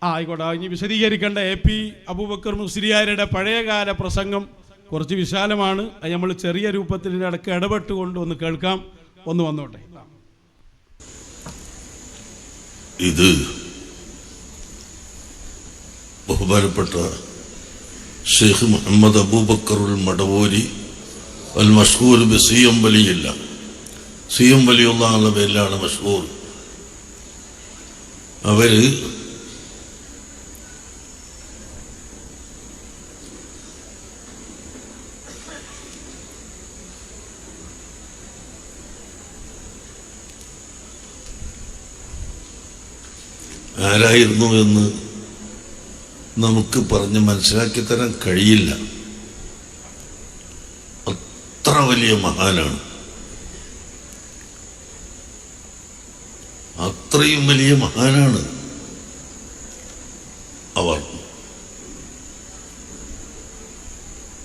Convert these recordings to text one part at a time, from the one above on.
ആയിക്കോട്ടെ. ഇനി വിശദീകരിക്കേണ്ട AP അബൂബക്കർ മുസ്ലിയാരുടെ പഴയകാല പ്രസംഗം കുറച്ച് വിശാലമാണ്. അത് നമ്മൾ ചെറിയ രൂപത്തിൽ ഇടയ്ക്ക് ഇടപെട്ടുകൊണ്ട് ഒന്ന് കേൾക്കാം. ഒന്ന് വന്നോട്ടെ. ഇത് ബഹുമാനപ്പെട്ട ഷെയ്ഖ് മുഹമ്മദ് അബൂബക്കറുൽ മടവൂരി അൽ മഷ്ഹൂർ ബി CM വലിയില്ല, CM വലിയുള്ള ആളുടെ പേരിലാണ് മഷ്ഹൂർ. അവര് ആരായിരുന്നു എന്ന് നമുക്ക് പറഞ്ഞ് മനസ്സിലാക്കി തരാൻ കഴിയില്ല. അത്ര വലിയ മഹാനാണ്. അത്രയും വലിയ മഹാനാണ് അവർ.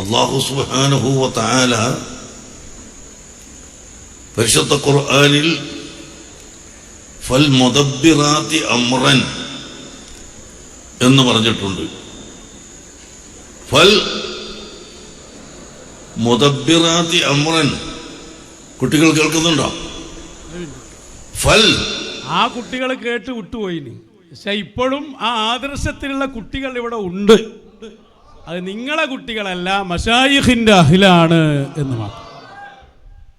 അല്ലാഹു സുബ്ഹാനഹു വ തആല പരിശുദ്ധ ഖുർആനിൽ ഫൽ മുദബ്ബിറാത്തി അംറൻ എന്ന് പറഞ്ഞിട്ടുണ്ട്. ഫൽ മുദബ്ബിറാത്തി അംറൻ. കുട്ടികൾ കേൾക്കുന്നുണ്ടോ? ഫൽ. ആ കുട്ടികൾ കേട്ട് വിട്ടുപോയിന്. പക്ഷെ ഇപ്പോഴും ആ ആദർശത്തിലുള്ള കുട്ടികൾ ഇവിടെ ഉണ്ട്. അത് നിങ്ങളെ കുട്ടികളല്ല, മശായിഖിന്റെ അഹ്ലാണ് എന്ന് മാത്രം.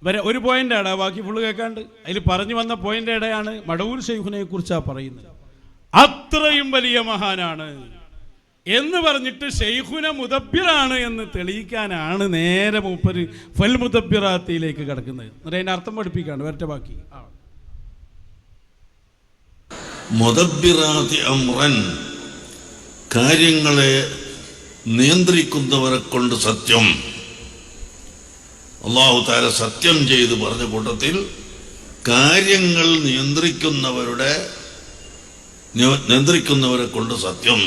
വരെ ഒരു പോയിന്റ് ആണ്, ബാക്കി ഫുള്ള് കേൾക്കാണ്ട്. അതിൽ പറഞ്ഞു വന്ന പോയിന്റ് ഇടയാണ് മടവൂർ ശൈഖുനെ കുറിച്ചാണ് പറയുന്നത്. അത്രയും വലിയ മഹാനാണ് എന്ന് പറഞ്ഞിട്ട് ശൈഖുന മുദബ്ബിറാണ് എന്ന് തെളിയിക്കാനാണ് നേരെ മൂപ്പര് ഫൽ മുദബ്ബിറാത്തിയിലേക്ക് കിടക്കുന്നത്. അതിന്റെ അർത്ഥം പഠിപ്പിക്കാണ്. വരട്ടെ ബാക്കി. മുദബ്ബിറാത്തി അംറൻ, കാര്യങ്ങളെ നിയന്ത്രിക്കുന്നവരെ കൊണ്ട് സത്യം. അല്ലാഹു തആല സത്യം ചെയ്ത് പറഞ്ഞ കൂട്ടത്തിൽ കാര്യങ്ങൾ നിയന്ത്രിക്കുന്നവരെ കൊണ്ട് സത്യം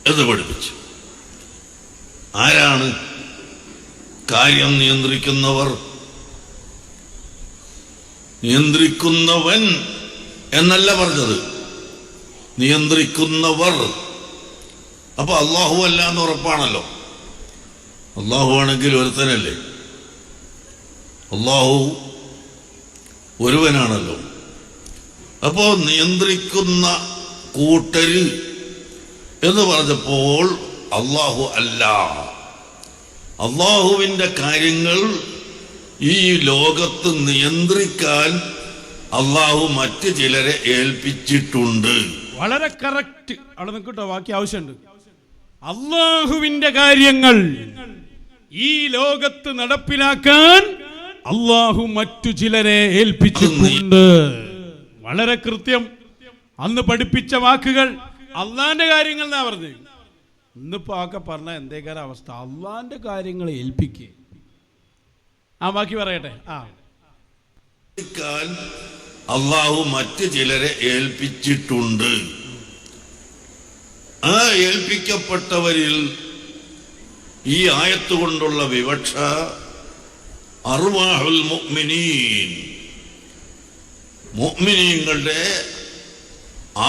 എന്ന് പഠിപ്പിച്ചു. ആരാണ് കാര്യം നിയന്ത്രിക്കുന്നവർ? നിയന്ത്രിക്കുന്നവൻ എന്നല്ല പറഞ്ഞത്, നിയന്ത്രിക്കുന്നവർ. അപ്പൊ അല്ലാഹു അല്ല എന്ന് ഉറപ്പാണല്ലോ. അല്ലാഹു ആണെങ്കിൽ ഒരുത്തനല്ലേ, അല്ലാഹു ഒരുവനാണല്ലോ. അപ്പോ നിയന്ത്രിക്കുന്ന കൂട്ടര് എന്ന് പറഞ്ഞപ്പോൾ അല്ലാഹു അല്ല. അല്ലാഹുവിന്റെ കാര്യങ്ങൾ ഈ ലോകത്ത് നിയന്ത്രിക്കാൻ അല്ലാഹു മറ്റ് ചിലരെ ഏൽപ്പിച്ചിട്ടുണ്ട്. വളരെ കറക്റ്റ്. അവിടെ നിൽക്കട്ടോ, ബാക്കി ആവശ്യമുണ്ട്. അല്ലാഹുവിന്റെ കാര്യങ്ങൾ ഈ ലോകത്ത് നടപ്പിലാക്കാൻ അല്ലാഹു മറ്റു ചിലരെ ഏൽപ്പിച്ചിട്ടുണ്ട്. വളരെ കൃത്യം. അന്ന് പഠിപ്പിച്ച വാക്കുകൾ അള്ളാന്റെ കാര്യങ്ങൾ എന്നാ പറഞ്ഞത്. ഇന്നിപ്പോ ആക്കെ പറഞ്ഞ എന്തേക്കാരം അവസ്ഥ? അള്ളാന്റെ കാര്യങ്ങൾ ഏൽപ്പിക്കുക. ആ ബാക്കി പറയട്ടെ. അല്ലാഹു മറ്റ് ചിലരെ ഏൽപ്പിച്ചിട്ടുണ്ട്. ആ ഏൽപ്പിക്കപ്പെട്ടവരിൽ ഈ ആയത്ത് കൊണ്ടുള്ള വിവക്ഷ അർവാഹുൽ മുഅ്മിനീൻ, മുഅ്മിനീങ്ങളുടെ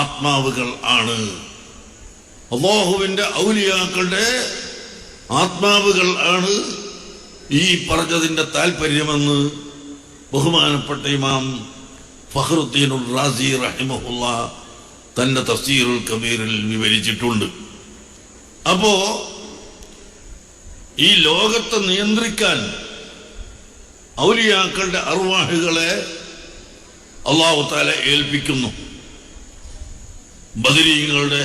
ആത്മാവുകൾ ആണ്. അല്ലാഹുവിന്റെ ഔലിയാക്കളുടെ ആത്മാവുകൾ ആണ് ഈ പറഞ്ഞതിന്റെ താല്പര്യമെന്ന് ബഹുമാനപ്പെട്ട ഇമാം ഫഖ്റുദ്ദീനുർ റാസി റഹിമഹുല്ലാഹ് തന്റെ തഫ്സീറുൽ കബീറിൽ വിവരിച്ചിട്ടുണ്ട്. അപ്പോ ഈ ലോകത്തെ നിയന്ത്രിക്കാൻ ഔലിയാക്കളുടെ അർവാഹുകളെ അല്ലാഹു തആല ഏൽപ്പിക്കുന്നു. ബദരീങ്ങളുടെ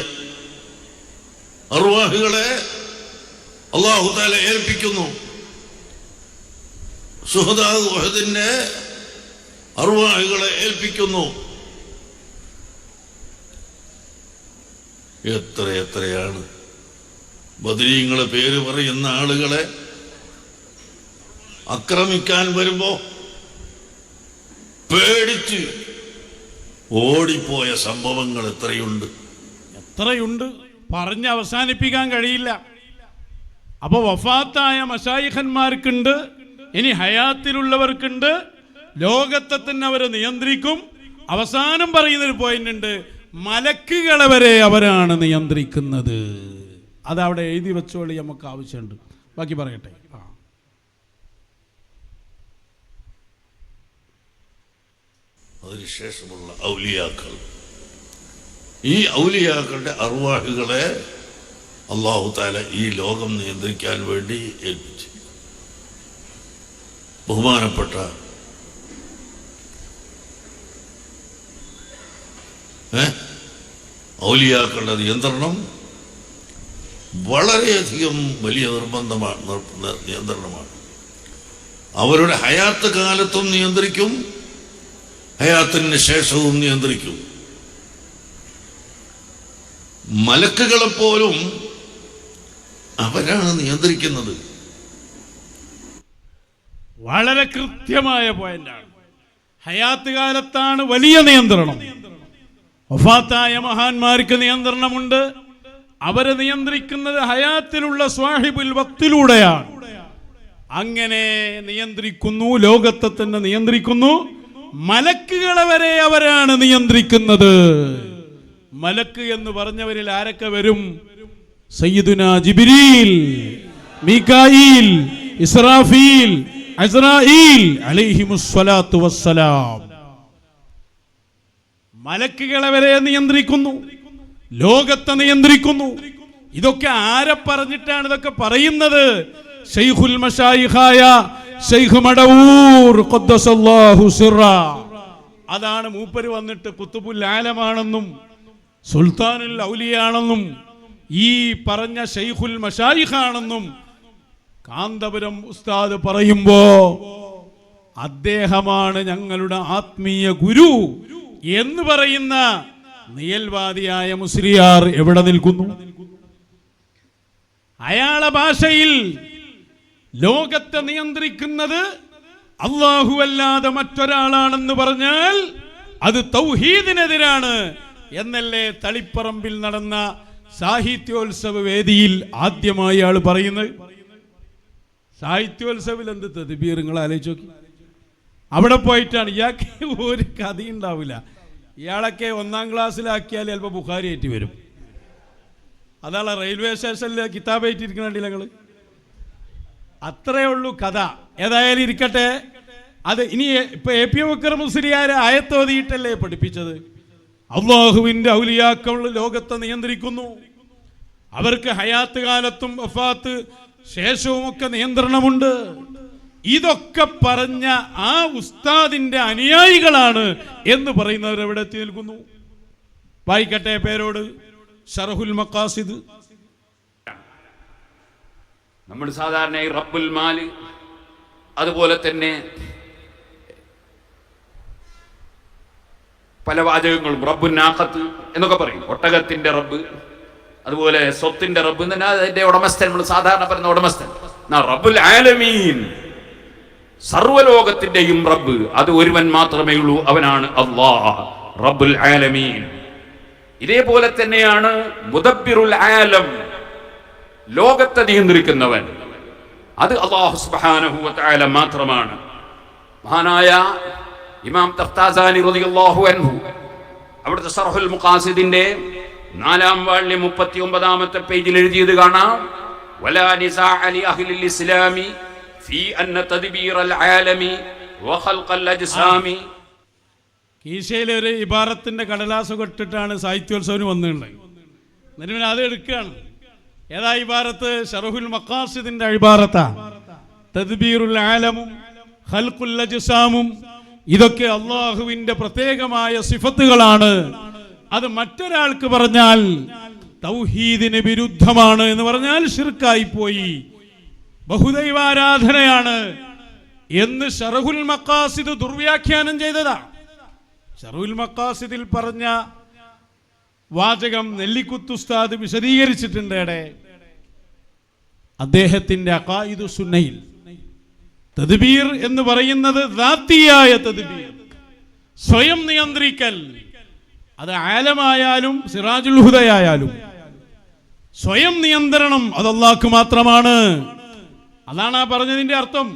അർവാഹുകളെ അല്ലാഹു തആല ഏൽപ്പിക്കുന്നു. ശുഹദാ ഉഹദിന്റെ അർവാഹുകളെ ഏൽപ്പിക്കുന്നു. എത്രയാണ് ബദരീങ്ങളെ പേര് പറയുന്ന ആളുകളെ ആക്രമിക്കാൻ വരുമ്പോ പേടിച്ച് ഓടിപ്പോയ സംഭവങ്ങൾ എത്രയുണ്ട്. പറഞ്ഞ് അവസാനിപ്പിക്കാൻ കഴിയില്ല. അപ്പൊ വഫാത്തായ മശായിഖന്മാർക്കുണ്ട്, ഇനി ഹയാത്തിലുള്ളവർക്കുണ്ട്. ലോകത്തെ തന്നെ അവരെ നിയന്ത്രിക്കും. അവസാനം പറയുന്നൊരു പോയിന്റ് ഉണ്ട്, മലക്കുകളെ വരെ അവരാണ് നിയന്ത്രിക്കുന്നത്. അതവിടെ എഴുതി വെച്ചോളി, നമുക്ക് ആവശ്യമുണ്ട്. ബാക്കി പറയട്ടെ. അതിനുശേഷമുള്ള ഔലിയാക്കൾ, ഈ ഔലിയാക്കളുടെ അർവാഹുകളെ അല്ലാഹു തആല ഈ ലോകം നിയന്ത്രിക്കാൻ വേണ്ടി ഏൽപ്പിച്ചു. ബഹുമാനപ്പെട്ട ഔലിയാക്കളുടെ നിയന്ത്രണം വളരെയധികം വലിയ നിയന്ത്രണമാണ്. അവരുടെ ഹയാത്ത് കാലത്തും നിയന്ത്രിക്കും, ഹയാത്തിന് ശേഷവും നിയന്ത്രിക്കും. മലക്കുകളെപ്പോലും അവരാണ് നിയന്ത്രിക്കുന്നത്. വളരെ കൃത്യമായ പോയിന്റാണ്. ഹയാത്ത് കാലത്താണ് വലിയ നിയന്ത്രണം. വഫാത്തായ മഹാന്മാർക്ക് നിയന്ത്രണമുണ്ട്. അവരെ നിയന്ത്രിക്കുന്നത് ഹയാത്തിലുള്ള സ്വാഹിബുൽ വക്തിലൂടെയാണ്. അങ്ങനെ നിയന്ത്രിക്കുന്നു, ലോകത്തെ തന്നെ നിയന്ത്രിക്കുന്നു. മലക്കുകളെ വരെ അവരാണ് നിയന്ത്രിക്കുന്നത്. മലക്ക് എന്ന് പറഞ്ഞവരിൽ ആരൊക്കെ വരും? സയ്യിദുനാ ജിബ്രീൽ, മീകായിൽ, ഇസ്രാഫീൽ, അസ്രായീൽ അലൈഹിമുസ്സലാത്തു വസ്സലാം. മലക്കുകളെ വരെ നിയന്ത്രിക്കുന്നു, ലോകത്തെ നിയന്ത്രിക്കുന്നു. ഇതൊക്കെ ആരെ പറഞ്ഞിട്ടാണ് ഇതൊക്കെ പറയുന്നത്? ശൈഖുൽ മശായിഖായ ശൈഖ് മടവൂർ ഖദ്ദസല്ലാഹു സിറ. അതാണ് മൂപ്പര് വന്നിട്ട് ഖുതുബുൽ ആലമാണെന്നും സുൽത്താനുൽ ഔലിയാണെന്നും ഈ പറഞ്ഞ ശൈഖുൽ മശായിഖാണെന്നും കാന്തപുരം ഉസ്താദ് പറയുമ്പോ അദ്ദേഹമാണ് ഞങ്ങളുടെ ആത്മീയ ഗുരു എന്ന് പറയുന്ന നിയൽവാദിയായ മുസ്ലിയാർ എവിടെ നിൽക്കുന്നു? അയാളെ ഭാഷയിൽ ലോകത്തെ നിയന്ത്രിക്കുന്നത് അല്ലാഹു അല്ലാതെ മറ്റൊരാളാണെന്ന് പറഞ്ഞാൽ അത് തൗഹീദിനെതിരാണ് എന്നല്ലേ തളിപ്പറമ്പിൽ നടന്ന സാഹിത്യോത്സവ വേദിയിൽ ആദ്യമായി ആൾ പറയുന്നത്. സാഹിത്യോത്സവിൽ എന്ത് തദ്ബീർ നിങ്ങൾ ആലോചിച്ച് നോക്കി. അവിടെ പോയിട്ടാണ് ഇയാൾക്ക് ഒരു കഥയുണ്ടാവില്ല. ഇയാളൊക്കെ 1ാം ക്ലാസ്സിലാക്കിയാൽ ചിലപ്പോൾ ബുഖാരി ആയിട്ട് വരും. അതാണ് റെയിൽവേ സ്റ്റേഷനിൽ കിതാബായിട്ടിരിക്കണ നിങ്ങൾ. അത്രയേ ഉള്ളൂ കഥ. ഏതായാലും ഇരിക്കട്ടെ. അത് ഇനി ഇപ്പൊ എ.പി. ബക്കർ മുസ്ലിയാർ ആയത്തോതിയിട്ടല്ലേ പഠിപ്പിച്ചത്? അല്ലാഹുവിന്റെ ഔലിയാക്കൾ ലോകത്തെ നിയന്ത്രിക്കുന്നു. അവർക്ക് ഹയാത്ത് കാലത്തും വഫാത്ത് ശേഷവും ഒക്കെ നിയന്ത്രണമുണ്ട്. ഇതൊക്കെ പറഞ്ഞ ആ ഉസ്താദിന്റെ അനുയായികളാണ് എന്ന് പറയുന്നവർ എവിടെ എത്തി നിൽക്കുന്നു? വായിക്കട്ടെ പേരോട്. ശറഹുൽ മഖാസിദ്. നമ്മൾ സാധാരണ റബ്ബുൽ മാല്, അതുപോലെ തന്നെ പല വാചകങ്ങളും റബ്ബുൻ നാഖത്ത് എന്നൊക്കെ പറയും. ഒട്ടകത്തിന്റെ റബ്ബ്, അതുപോലെ സ്വത്തിന്റെ റബ്ബ്, അതിന്റെ ഉടമസ്ഥൻ. നമ്മൾ സാധാരണ പറയുന്ന ഉടമസ്ഥൻ റബ്ബുൽ ആലമീൻ, സർവലോകത്തിന്റെയും റബ്ബ്. അത് ഒരുവൻ മാത്രമേ ഉള്ളൂ, അവനാണ് അല്ലാഹ് റബ്ബുൽ ആലമീൻ. ഇതേപോലെ തന്നെയാണ് മുദബ്ബിറുൽ ആലം, ലോകത്തെ നിയന്ത്രിക്കുന്നവൻ. അത് അല്ലാഹു സുബ്ഹാനഹു വ തആല മാത്രമാണ്. മഹാനായ ഇമാം തഖ്താസാനി റളിയല്ലാഹു അൻഹു അവിടുത്തെ ശർഹുൽ മുഖാസിദിന്റെ 4ാം വാള്യം 39ാമത്തെ പേജിൽ എഴുതിയത് കാണാം. വലാ നിസാഅ ലി അഹ്ലിൽ ഇസ്ലാമി ഫീ അന്ന തദ്ബീറൽ ആലമി വ ഖൽഖൽ അജ്സാമി. കീശയിൽ ഒരു ഇബാറത്തിന്റെ കടലാസ് കൊട്ടിട്ടാണ് സാഹിത്യോത്സവന് വന്നിട്ടുള്ളത്. എന്നിട്ട് അത് എടുക്കുകയാണ്. ഏതാ ഇബാറത്ത്? ശറഹുൽ മഖാസിദിന്റെ ഇബാറത്താ. തദ്ബീറുൽ ആലമും ഖൽഖുൽ അജ്സാമും ഇതൊക്കെ അല്ലാഹുവിന്റെ പ്രത്യേകമായ സിഫത്തുകളാണ്. അത് മറ്റൊരാൾക്ക് പറഞ്ഞാൽ തൗഹീദിന് വിരുദ്ധമാണ് എന്ന് പറഞ്ഞാൽ ശിർക്കായി പോയി, ബഹുദൈവാരാധനയാണ് എന്ന് ശറഹുൽ മഖാസിദ് ദുർവ്യാഖ്യാനം ചെയ്തതാ. ശറഹുൽ മഖാസിദിൽ പറഞ്ഞ വാചകം നെല്ലിക്കുത്ത് ഉസ്താദ് വിശദീകരിച്ചിട്ടുണ്ട്. അദ്ദേഹത്തിന്റെ അഖായിദു സുന്നയിൽ തദ്ബീർ എന്ന് പറയുന്നത് ദാത്തിയായ തദ്ബീർ, സ്വയം നിയന്ത്രിക്കൽ. അത് ആലമായാലും സിറാജുൽ ഹുദയായാലും സ്വയം നിയന്ത്രണം അത് അല്ലാഹ്ക്ക് മാത്രമാണ്. അതാണ് ആ പറഞ്ഞതിന്റെ അർത്ഥം.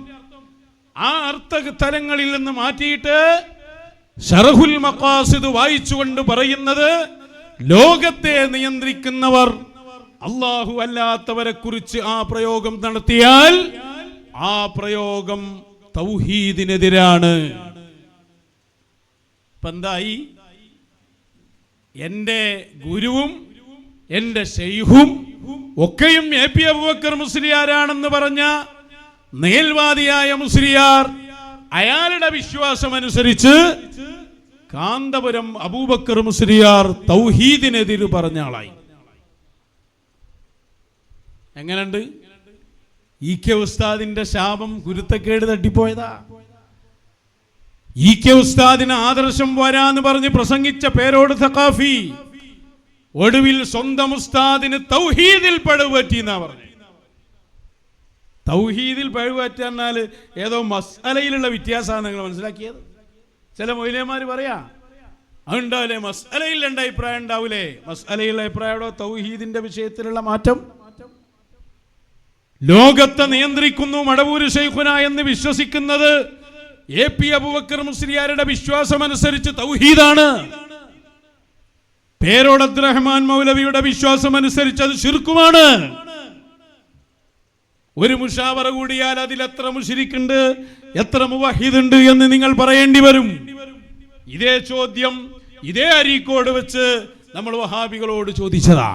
ആ അർത്ഥ തലങ്ങളിൽ നിന്ന് മാറ്റിയിട്ട് ശറഹുൽ മഖാസിദ് വായിച്ചുകൊണ്ട് പറയുന്നത് ലോകത്തെ നിയന്ത്രിക്കുന്നവർ അല്ലാഹു അല്ലാത്തവരെ കുറിച്ച് ആ പ്രയോഗം നടത്തിയാൽ ആ പ്രയോഗം തൗഹീദിനെതിരാണ്. ഇപ്പൊ എന്തായി? എൻ്റെ ഗുരുവും എൻ്റെ ശൈഖും ഒക്കെയും AP അബൂബക്കർ മുസ്ലിയാരാണെന്ന് പറഞ്ഞ മേൽവാദിയായ മുസ്ലിയാർ അയാളുടെ വിശ്വാസമനുസരിച്ച് കാന്തപുരം അബൂബക്കർ മുസ്ലിയാർ തൗഹീദിനെതിര് പറഞ്ഞ ആളായി. എങ്ങനെയുണ്ട്? EK ഉസ്താദിന്റെ ശാപം ഗുരുത്തക്കേട് തട്ടിപ്പോയതാ. EK ഉസ്താദിന് ആദർശം വരാന്ന് പറഞ്ഞ് പ്രസംഗിച്ച പേരോട് സഖാഫി ഒടുവിൽ സ്വന്തം ഉസ്താദിന് തൗഹീദിൽ പഴുപറ്റി എന്നാ പറഞ്ഞു. തൗഹീദിൽ പഴുപറ്റാൽ ഏതോ മസ്അലയിലുള്ള വ്യത്യാസമാണ് നിങ്ങൾ മനസ്സിലാക്കിയത്. ചില മൗലവിമാർ പറയാ അതുണ്ടാവില്ലേ, മസ്അലയിൽ രണ്ട് അഭിപ്രായം ഉണ്ടാവൂലേ? മസ്അലയിലുള്ള അഭിപ്രായമോ തൗഹീദിന്റെ വിഷയത്തിലുള്ള മാറ്റം? ലോകത്തെ നിയന്ത്രിക്കുന്നു മടവൂര് ശൈഖുന എന്ന് വിശ്വസിക്കുന്നത് AP അബൂബക്കർ മുസ്ലിയാരുടെ വിശ്വാസമനുസരിച്ച് തൗഹീദാണ്. പേരോട് അബ്ദുറഹ്മാൻ മൗലവിയുടെ വിശ്വാസമനുസരിച്ച് അത് ശിർക്കുമാണ്. ഒരു മുഷാവറ കൂടിയാൽ അതിൽ എത്ര മുശ്രിക്കുണ്ട്, എത്ര മുവഹിദുണ്ട് എന്ന് നിങ്ങൾ പറയേണ്ടി വരും. ഇതേ ചോദ്യം ഇതേ അരീക്കോട് വെച്ച് നമ്മൾ വഹാബികളോട് ചോദിച്ചതാ.